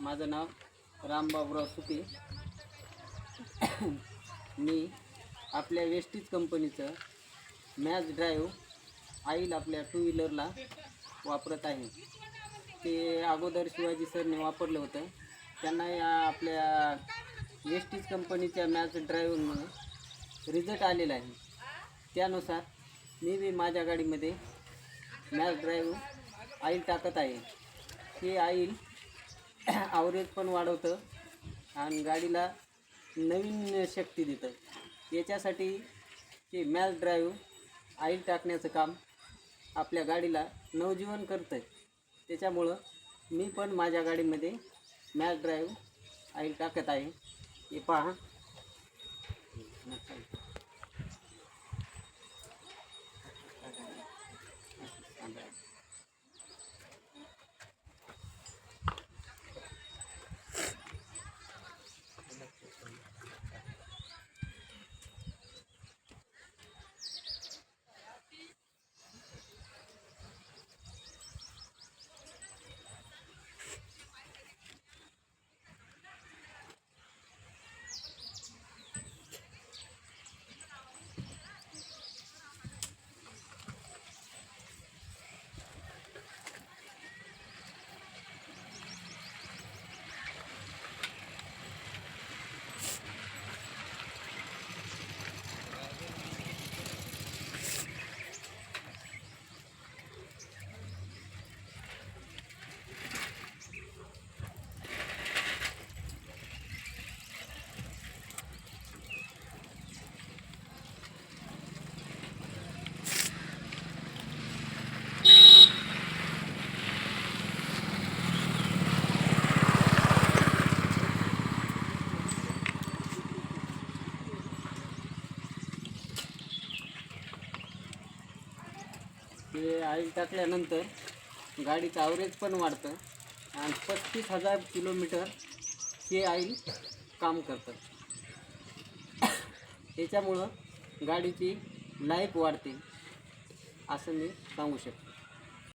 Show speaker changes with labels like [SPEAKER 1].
[SPEAKER 1] माझं नाव रामबाबुराव सुपे. मी आपल्या वेस्टीज कंपनीचं मॅच ड्राईव्ह ऑइल आपल्या टू व्हीलरला वापरत आहे. ते अगोदर शिवाजी सरने वापरलं होतं. त्यांना या आपल्या वेस्टीज कंपनीच्या मॅच ड्राईव्हमुळे रिझल्ट आलेला आहे. त्यानुसार मी बी माझ्या गाडीमध्ये मॅच ड्राईव्ह ऑइल टाकत आहे. हे ऑइल ॲव्हरेज पण वाढवतं आणि गाडीला नवीन शक्ती देतं. याच्यासाठी हे मॅच ड्राईव्ह ऑइल टाकण्याचं काम आपल्या गाडीला नवजीवन करतं. त्याच्यामुळं मी पण माझ्या गाडीमध्ये मॅच ड्राईव्ह ऑइल टाकत आहे. हे पहा. हे ऑइल टाकल्यानंतर गाडीचं ॲव्हरेज पण वाढतं आणि 35,000 किलोमीटर हे ऑइल काम करतं. त्याच्यामुळं गाडीची लाईफ वाढते असं मी सांगू शकतो.